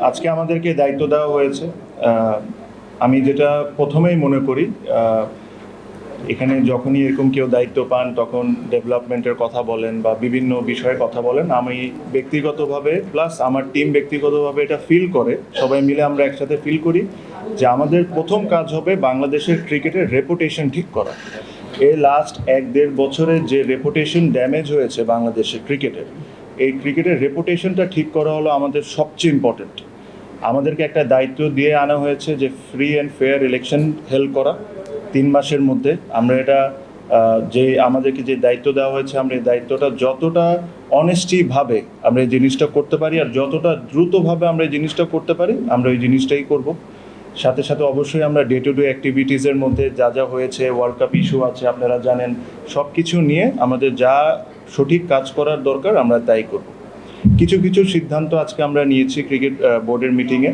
আজকে আমাদেরকে দায়িত্ব দেওয়া হয়েছে। আমি যেটা প্রথমেই মনে করি, এখানে যখনই এরকম কেউ দায়িত্ব পান তখন ডেভেলপমেন্টের কথা বলেন বা বিভিন্ন বিষয়ে কথা বলেন, আমি ব্যক্তিগতভাবে প্লাস আমার টিম ব্যক্তিগতভাবে এটা ফিল করে, সবাই মিলে আমরা একসাথে ফিল করি যে আমাদের প্রথম কাজ হবে বাংলাদেশের ক্রিকেটের রেপুটেশন ঠিক করা। এই লাস্ট 1-1.5 বছরে যে রেপুটেশন ড্যামেজ হয়েছে বাংলাদেশের ক্রিকেটের, এই ক্রিকেটের রেপুটেশনটা ঠিক করা হলো আমাদের সবচেয়ে ইম্পর্টেন্ট। আমাদেরকে একটা দায়িত্ব দিয়ে আনা হয়েছে যে free and fair election held করা 3 মাসের মধ্যে। আমরা এটা যে আমাদেরকে যে দায়িত্ব দেওয়া হয়েছে, আমরা এই দায়িত্বটা যতটা অনেস্টিভাবে আমরা এই জিনিসটা করতে পারি আর যতটা দ্রুতভাবে আমরা এই জিনিসটা করতে পারি, আমরা এই জিনিসটাই করব। সাথে সাথে অবশ্যই আমরা ডে টু ডে অ্যাক্টিভিটিসের মধ্যে যা যা হয়েছে, ওয়ার্ল্ড কাপ ইস্যু আছে আপনারা জানেন, সব কিছু নিয়ে আমাদের যা সঠিক কাজ করার দরকার আমরা তাই করব। কিছু কিছু সিদ্ধান্ত আজকে আমরা নিয়েছি ক্রিকেট বোর্ডের মিটিংয়ে,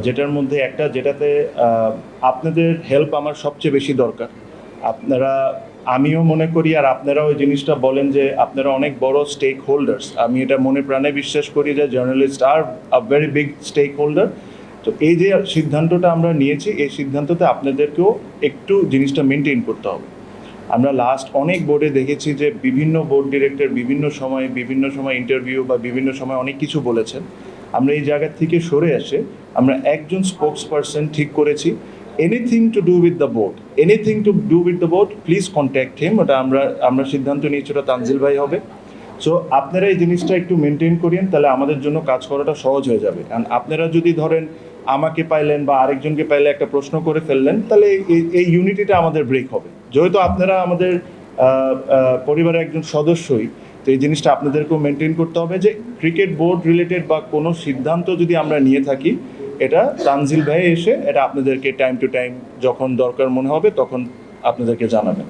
যেটার মধ্যে একটা, যেটাতে আপনাদের হেল্প আমার সবচেয়ে বেশি দরকার। আপনারা, আমিও মনে করি আর আপনারাও ওই জিনিসটা বলেন যে আপনারা অনেক বড় স্টেক হোল্ডার্স। আমি এটা মনে প্রাণে বিশ্বাস করি যে জার্নালিস্ট আর a very big stakeholder. তো এই যে সিদ্ধান্তটা আমরা নিয়েছি, এই সিদ্ধান্ততে আপনাদেরকেও একটু জিনিসটা মেনটেন করতে হবে। আমরা লাস্ট অনেক বোর্ডে দেখেছি যে বিভিন্ন বোর্ড ডিরেক্টর বিভিন্ন সময় ইন্টারভিউ বা বিভিন্ন সময় অনেক কিছু বলেছেন। আমরা এই জায়গা থেকে সরে এসে আমরা একজন স্পোক্স পারসন ঠিক করেছি। Anything to do with the board please contact him. ওটা আমরা সিদ্ধান্ত নিয়েছি, ওটা তানজিল ভাই হবে। সো আপনারা এই জিনিসটা একটু মেনটেন করেন, তাহলে আমাদের জন্য কাজ করাটা সহজ হয়ে যাবে। কারণ আপনারা যদি ধরেন আমাকে পাইলেন বা আরেকজনকে পাইলে একটা প্রশ্ন করে ফেললেন, তাহলে এই ইউনিটিটা আমাদের ব্রেক হবে। যেহেতু আপনারা আমাদের পরিবারের একজন সদস্যই, তো এই জিনিসটা আপনাদেরকেও মেনটেন করতে হবে যে ক্রিকেট বোর্ড রিলেটেড বা কোনো সিদ্ধান্ত যদি আমরা নিয়ে থাকি, এটা তানজিল ভাই এসে এটা আপনাদেরকে টাইম টু টাইম যখন দরকার মনে হবে তখন আপনাদেরকে জানাবেন।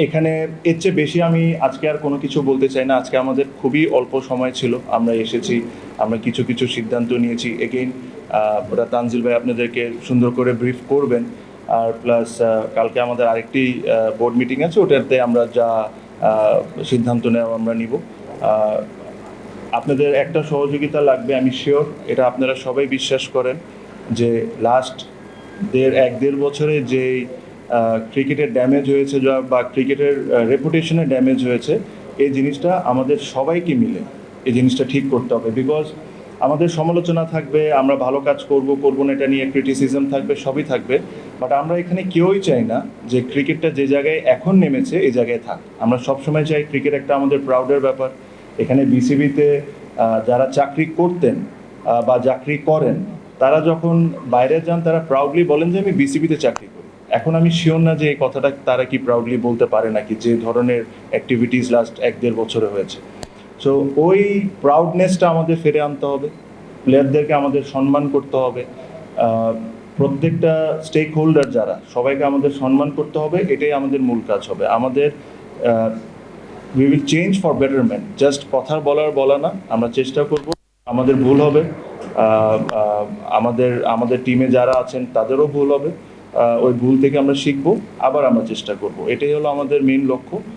এখানে এর চেয়ে বেশি আমি আজকে আর কোনো কিছু বলতে চাই না। আজকে আমাদের খুবই অল্প সময় ছিল, আমরা এসেছি, আমরা কিছু কিছু সিদ্ধান্ত নিয়েছি। এগেইন ওটা তানজিল ভাই আপনাদেরকে সুন্দর করে ব্রিফ করবেন। আর প্লাস কালকে আমাদের আরেকটি বোর্ড মিটিং আছে, ওটাতে আমরা যা সিদ্ধান্ত নেওয়া আমরা নিব। আপনাদের একটা সহযোগিতা লাগবে, আমি শিওর, এটা আপনারা সবাই বিশ্বাস করেন যে লাস্ট 1-1.5 বছরে যে ক্রিকেটের ড্যামেজ হয়েছে বা ক্রিকেটের রেপুটেশনের ড্যামেজ হয়েছে, এই জিনিসটা আমাদের সবাইকে মিলে এই জিনিসটা ঠিক করতে হবে। বিকজ আমাদের সমালোচনা থাকবে, আমরা ভালো কাজ করব না এটা নিয়ে ক্রিটিসিজম থাকবে, সবই থাকবে, বাট আমরা এখানে কেউই চাই না যে ক্রিকেটটা যে জায়গায় এখন নেমেছে এই জায়গায় থাক। আমরা সবসময় চাই ক্রিকেট একটা আমাদের প্রাউডের ব্যাপার। এখানে বিসিবিতে যারা চাকরি করতেন বা চাকরি করেন, তারা যখন বাইরে যান তারা প্রাউডলি বলেন যে আমি বিসিবিতে চাকরি করি। এখন আমি শিওর না যে এই কথাটা তারা কি প্রাউডলি বলতে পারে নাকি, যে ধরনের অ্যাক্টিভিটিস লাস্ট 1-1.5 বছরে হয়েছে। সো ওই প্রাউডনেসটা আমাদের ফিরে আনতে হবে, প্লেয়ারদেরকে আমাদের সম্মান করতে হবে, প্রত্যেকটা স্টেক হোল্ডার যারা, সবাইকে আমাদের সম্মান করতে হবে। এটাই আমাদের মূল কাজ হবে। আমাদের we will change for betterment, just কথার বলা না, আমরা চেষ্টা করব। আমাদের ভুল হবে, আমাদের টিমে যারা আছেন তাদেরও ভুল হবে, ওই ভুল থেকে আমরা শিখবো, আবার আমরা চেষ্টা করব। এটাই হলো আমাদের মেইন লক্ষ্য।